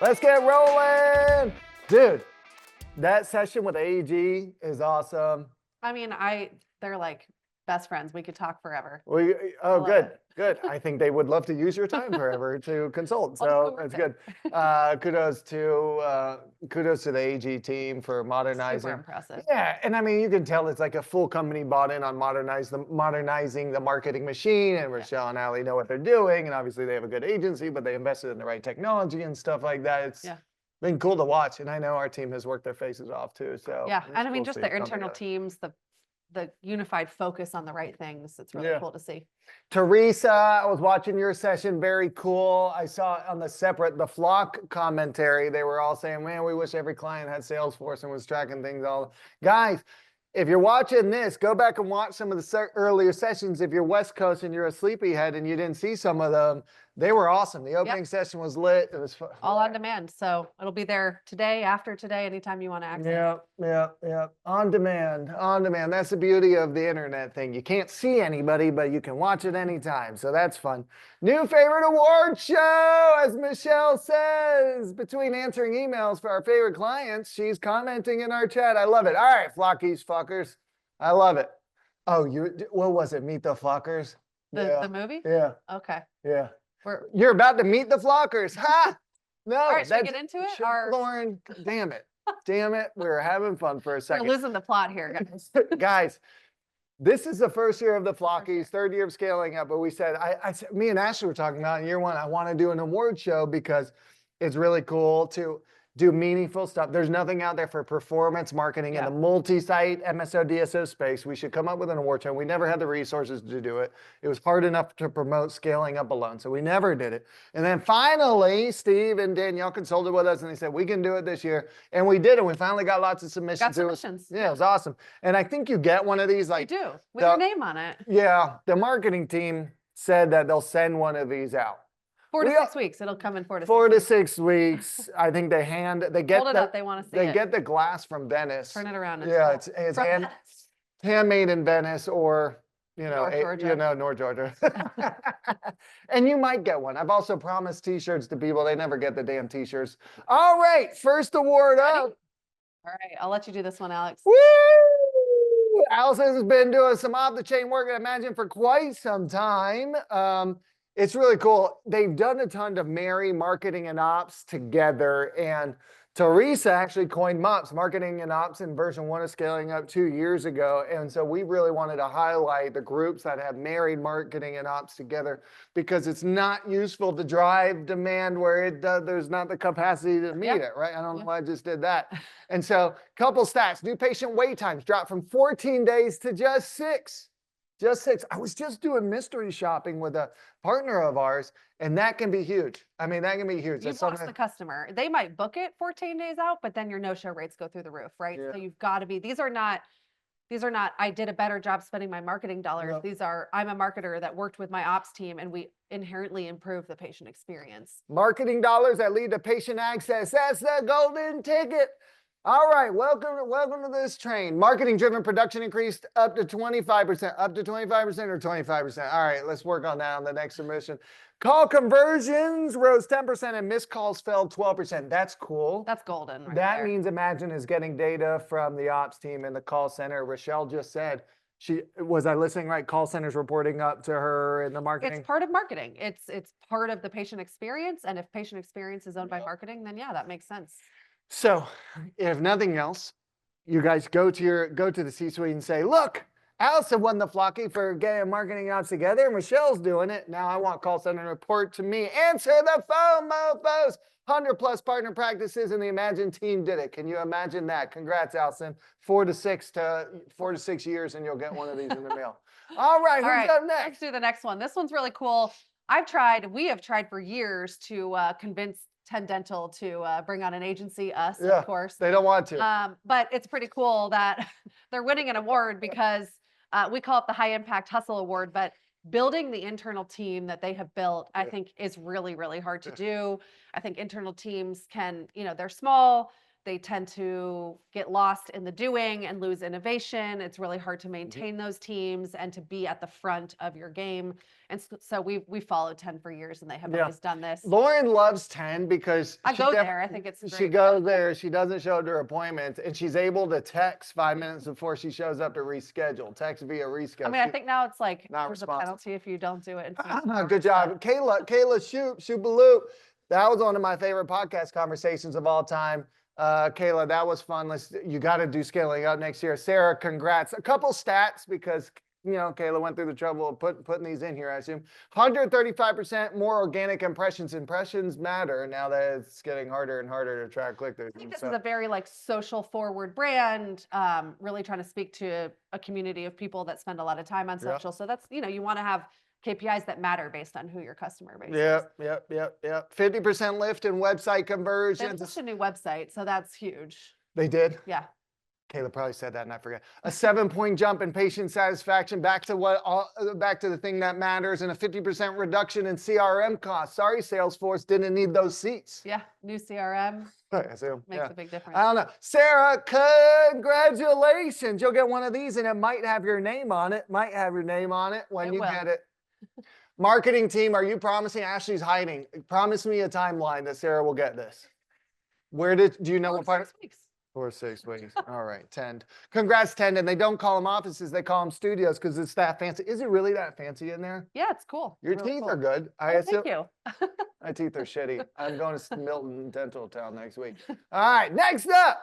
Let's get rolling. Dude, that session with AEG is awesome. I mean, they're like best friends. We could talk forever. Oh, love good, it. good. I think they would love to use your time forever to consult. I'll just So go that's work good. Kudos to the AG team for modernizing. Super impressive. Yeah, and I mean, you can tell it's like a full company bought in on modernizing the marketing machine, and Rochelle and Ali know what they're doing, and obviously they have a good agency, but they invested in the right technology and stuff like that. It's been cool to watch, and I know our team has worked their faces off too. So yeah, and I mean, cool just to see the it come internal together. teams, the unified focus on the right things. It's really cool to see. Teresa, I was watching your session. Very cool. I saw on the Flock commentary, they were all saying, man, we wish every client had Salesforce and was tracking things all. Guys, if you're watching this, go back and watch some of the earlier sessions. If you're West Coast and you're a sleepyhead and you didn't see some of them, they were awesome. The opening session was lit. It was fun. All on demand. So it'll be there today, after today, anytime you want to access. Yeah. On demand. That's the beauty of the internet thing. You can't see anybody, but you can watch it anytime. So that's fun. New favorite award show, as Michelle says. Between answering emails for our favorite clients, she's commenting in our chat. I love it. All right, Flockies fuckers. I love it. Oh, what was it? Meet the Flockers? The movie? Yeah. Okay. Yeah. You're about to meet the Flockers. Ha! No. All right, should we get into it? Lauren, damn it. Damn it. We were having fun for a second. We're losing the plot here, guys. Guys, this is the first year of the Flockies, third year of scaling up. But we said, me and Ashley were talking about in year one, I want to do an award show because it's really cool to do meaningful stuff. There's nothing out there for performance marketing in the multi-site MSO DSO space. We should come up with an award show. We never had the resources to do it. It was hard enough to promote scaling up alone, so we never did it. And then finally, Steve and Danielle consulted with us and they said, we can do it this year. And we did it. We finally got lots of submissions. Got submissions. Yeah, it was awesome. And I think you get one of these like— You do, with your name on it. Yeah, the marketing team said that they'll send one of these out. 4 to 6 weeks. It'll come in 4 to 6 weeks. 4 to 6 weeks. I think they get Hold it up. They want to see it. They get the glass from Venice. Turn it around. It's handmade in Venice or North Georgia. North Georgia. And you might get one. I've also promised T-shirts to people. They never get the damn T-shirts. All right, first award up. All right, I'll let you do this one, Alex. Woo! Allison has been doing some off-the-chain work at Imagine for quite some time. It's really cool. They've done a ton to marry marketing and ops together. And Teresa actually coined MOPS, marketing and ops, in version 1 of Scaling Up 2 years ago. And so we really wanted to highlight the groups that have married marketing and ops together because it's not useful to drive demand where there's not the capacity to meet it, right? I don't know why I just did that. And so couple stats, new patient wait times dropped from 14 days to just 6. Just 6. I was just doing mystery shopping with a partner of ours, and that can be huge. I mean, that can be huge. You've lost the customer. They might book it 14 days out, but then your no-show rates go through the roof, right? So you've got to be, these are not, I did a better job spending my marketing dollars. These are, I'm a marketer that worked with my ops team, and we inherently improve the patient experience. Marketing dollars that lead to patient access. That's the golden ticket. All right, welcome to this train. Marketing-driven production increased up to 25%. Up to 25% or 25%? All right, let's work on that on the next submission. Call conversions rose 10% and missed calls fell 12%. That's cool. That's golden right That there. means Imagine is getting data from the ops team in the call center. Rochelle just said, was I listening right? Call center's reporting up to her in the marketing. It's part of marketing. It's part of the patient experience. And if patient experience is owned by marketing, then yeah, that makes sense. So if nothing else, you guys go to the C-suite and say, look, Allison won the Flocky for getting marketing ops together. Michelle's doing it. Now I want call center to report to me. Answer the phone, mofos. 100+ partner practices and the Imagine team did it. Can you imagine that? Congrats, Allison. 4 to 6 years and you'll get one of these in the mail. All right, who's up next? Let's do the next one. This one's really cool. We have tried for years to convince 10 Dental to bring on an agency, of course. They don't want to. But it's pretty cool that they're winning an award because we call it the High Impact Hustle Award, but building the internal team that they have built, I think is really, really hard to do. I think internal teams can, they're small, they tend to get lost in the doing and lose innovation. It's really hard to maintain those teams and to be at the front of your game. And so we followed 10 for years, and they have always done this. Lauren loves 10 because I go there. I think it's great. She goes there. She doesn't show up to her appointments, and she's able to text 5 minutes before she shows up to reschedule. Text via reschedule. I mean, I think now it's like Not there's a responsive. penalty if you don't do it. Good job, Kayla, shoot Baloo. That was one of my favorite podcast conversations of all time. Kayla, that was fun. You got to do scaling up next year. Sarah, congrats. A couple stats because, you know, Kayla went through the trouble of putting these in here, I assume. 135% more organic impressions. Impressions matter now that it's getting harder and harder to track click-throughs. I think this is a very like social forward brand, really trying to speak to a community of people that spend a lot of time on social. So that's, you know, you want to have KPIs that matter based on who your customer base is. Yep. 50% lift in website conversions. They launched a new website, so that's huge. They did? Yeah. Kayla probably said that and I forgot. A 7-point jump in patient satisfaction, back to the thing that matters, and a 50% reduction in CRM costs. Sorry, Salesforce didn't need those seats. Yeah, new CRM. I assume. Makes a big difference. I don't know. Sarah, congratulations. You'll get one of these and it might have your name on it. Might have your name on it when you get it. Marketing team, are you promising? Ashley's hiding. Promise me a timeline that Sarah will get this. Do you know what part? 6 weeks. 4 or 6 weeks. All right, Tend. Congrats, Tend. And they don't call them offices, they call them studios because it's that fancy. Is it really that fancy in there? Yeah, it's cool. Your really teeth cool. are good. Thank you. My teeth are shitty. I'm going to Milton Dental Town next week. All right, next up.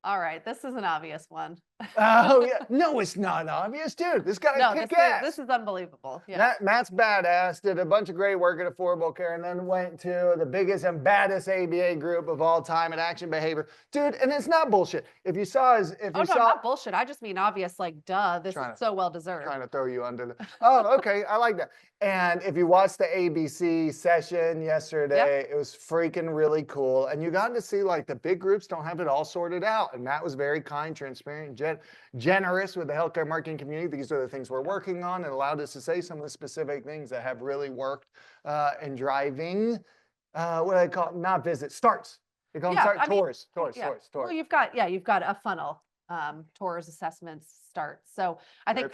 All right, this is an obvious one. Oh, yeah. No, it's not obvious, dude. This guy kick ass. This is unbelievable. Yeah. Matt's badass, did a bunch of great work at Affordable Care, and then went to the biggest and baddest ABA group of all time at Action Behavior. Dude, and it's not bullshit. Not bullshit. I just mean obvious, like, duh, this is so well deserved. Trying to throw you under the... Oh, okay. I like that. And if you watched the ABC session yesterday, it was freaking really cool. And you got to see, like, the big groups don't have it all sorted out. And Matt was very kind, transparent, generous with the healthcare marketing community. These are the things we're working on, and allowed us to say some of the specific things that have really worked in driving, what do I call it? Not visits, starts. They call them tours. Well, you've got a funnel, tours, assessments, starts. So I think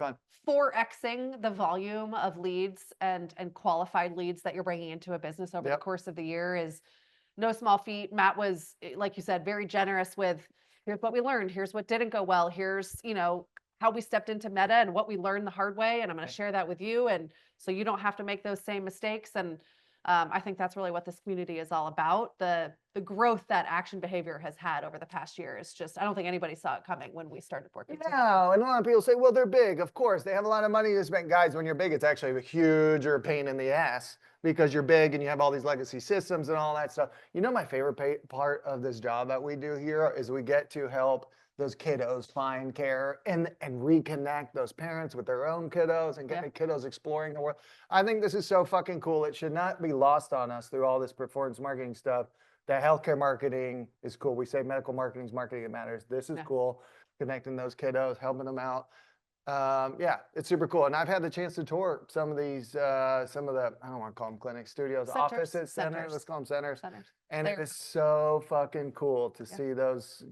4xing the volume of leads and qualified leads that you're bringing into a business over the course of the year is no small feat. Matt was, like you said, very generous with, here's what we learned, here's what didn't go well, here's, you know, how we stepped into Meta and what we learned the hard way, and I'm going to share that with you, and so you don't have to make those same mistakes. And I think that's really what this community is all about. The growth that Action Behavior has had over the past year is just, I don't think anybody saw it coming when we started working together. No, and a lot of people say, well, they're big. Of course, they have a lot of money to spend. Guys, when you're big, it's actually a huge pain in the ass because you're big and you have all these legacy systems and all that stuff. You know, my favorite part of this job that we do here is we get to help those kiddos find care and reconnect those parents with their own kiddos and get the kiddos exploring the world. I think this is so fucking cool. It should not be lost on us through all this performance marketing stuff that healthcare marketing is cool. We say medical marketing is marketing that matters. This is cool. Connecting those kiddos, helping them out. It's super cool. And I've had the chance to tour some of these, some of the, I don't want to call them clinics, studios, offices, centers, let's call them centers. And it is so fucking cool to see those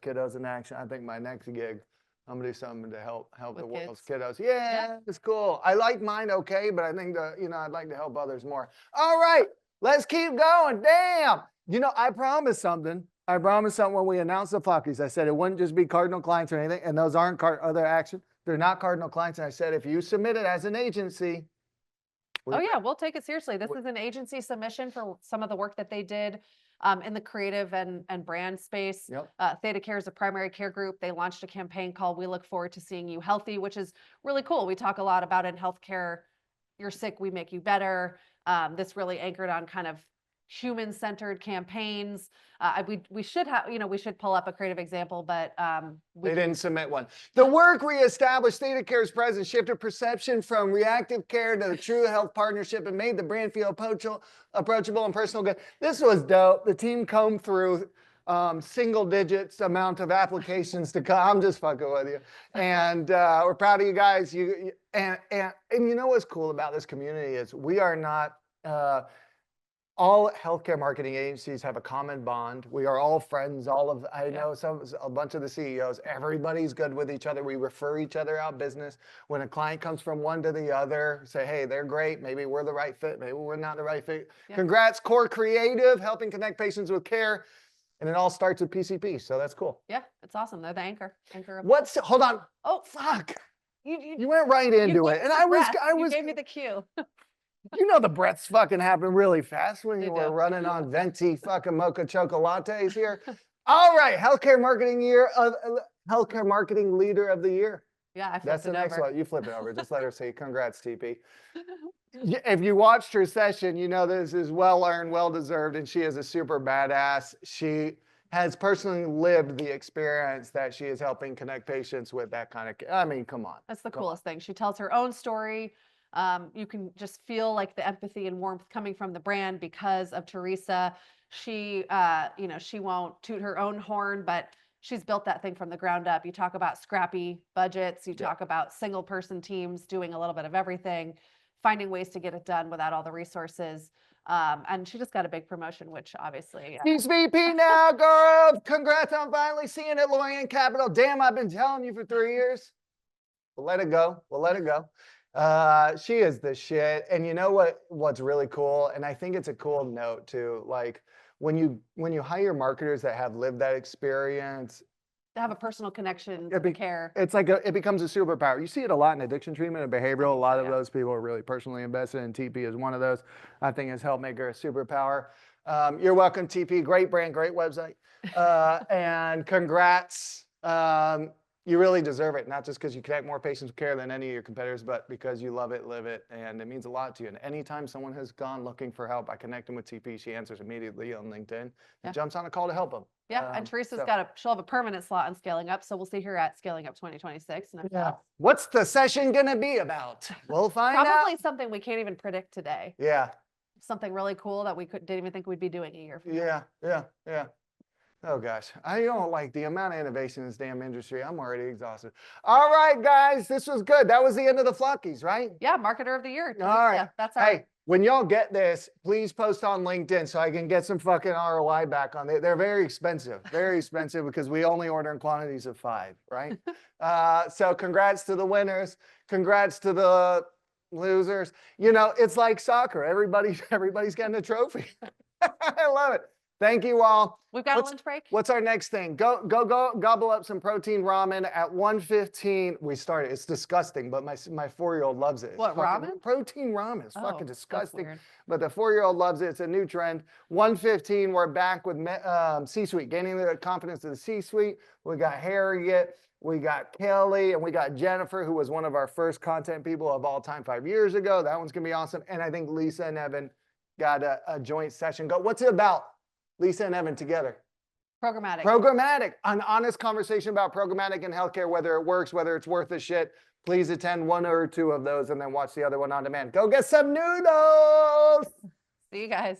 kiddos in action. I think my next gig, I'm gonna do something to help the world's kiddos. Yeah, it's cool. I like mine okay, but I think I'd like to help others more. All right, let's keep going. Damn. You know, I promised something when we announced the Flockies. I said it wouldn't just be Cardinal clients or anything, and those aren't other action. They're not Cardinal clients. And I said, if you submit it as an agency. We'll take it seriously. This is an agency submission for some of the work that they did in the creative and brand space. Theta Care is a primary care group. They launched a campaign called We Look Forward to Seeing You Healthy, which is really cool. We talk a lot about in healthcare, you're sick, we make you better. This really anchored on kind of human-centered campaigns. We should pull up a creative example, but they didn't submit one. The work reestablished Theta Care's presence, shifted perception from reactive care to the true health partnership, and made the brand feel approachable and personal. Good. This was dope. The team combed through single digits amount of applications to come. I'm just fucking with you, and we're proud of you guys. And you know what's cool about this community is we are not. all healthcare marketing agencies have a common bond. We are all friends. I know a bunch of the CEOs, everybody's good with each other. We refer each other out business. When a client comes from one to the other, say, hey, they're great. Maybe we're the right fit. Maybe we're not the right fit. Yeah. Congrats, Core Creative, helping connect patients with care. And it all starts with PCP. So that's cool. Yeah, it's awesome. They're the anchor. Hold on. Oh, fuck. You You went right into it. And I you gave me the cue. you know, the breaths fucking happen really fast when They you were do. running on venti fucking mocha chocolates here. All right. Healthcare marketing healthcare marketing leader of the year. Yeah, I flipped That's the it next over. one. You flip it over. Just let her say, congrats, TP. If you watched her session, you know this is well earned, well deserved, and she is a super badass. She has personally lived the experience that she is helping connect patients with that kind of. I mean, come on. That's the coolest thing. She tells her own story. You can just feel like the empathy and warmth coming from the brand because of Teresa. She, she won't toot her own horn, but she's built that thing from the ground up. You talk about scrappy budgets. You talk about single person teams doing a little bit of everything, finding ways to get it done without all the resources. And she just got a big promotion, which obviously. She's VP now, girl. Congrats on finally seeing it, Lorraine Capital. Damn, I've been telling you for 3 years. We'll let it go. We'll let it go. She is the shit. And you know what's really cool? And I think it's a cool note too. Like when you hire marketers that have lived that experience, to have a personal connection to care. It's like it becomes a superpower. You see it a lot in addiction treatment and behavioral. A lot of those people are really personally invested, and TP is one of those. I think has helped make her a superpower. You're welcome, TP. Great brand, great website. And congrats. You really deserve it, not just because you connect more patients with care than any of your competitors, but because you love it, live it, and it means a lot to you. And anytime someone has gone looking for help, I connect them with TP. She answers immediately on LinkedIn. And jumps on a call to help them. Yeah, and Teresa's she'll have a permanent slot on Scaling Up, so we'll see her at Scaling Up 2026. What's the session gonna be about? We'll find out. Probably something we can't even predict today. Yeah. Something really cool that we didn't even think we'd be doing a year from now. Yeah. Oh gosh, I don't like the amount of innovation in this damn industry. I'm already exhausted. All right, guys, this was good. That was the end of the Flockies, right? Yeah, Marketer of the Year. All right. Yeah, that's our. Hey, when y'all get this, please post on LinkedIn so I can get some fucking ROI back on it. They're very expensive because we only order in quantities of 5, right? So congrats to the winners. Congrats to the losers. You know, it's like soccer. Everybody's getting a trophy. I love it. Thank you all. We've got a lunch break. What's our next thing? Go gobble up some protein ramen at 1:15. We started. It's disgusting, but my 4-year-old loves it. What, ramen? Protein ramen. It's fucking disgusting. Weird. But the 4-year-old loves it. It's a new trend. 1:15, we're back with C-Suite, gaining the confidence of the C-Suite. We got Harriet, we got Kelly, and we got Jennifer, who was one of our first content people of all time 5 years ago. That one's going to be awesome. And I think Lisa and Evan got a joint session. What's it about? Lisa and Evan together. Programmatic. An honest conversation about programmatic in healthcare, whether it works, whether it's worth the shit. Please attend 1 or 2 of those and then watch the other one on demand. Go get some noodles. See you guys.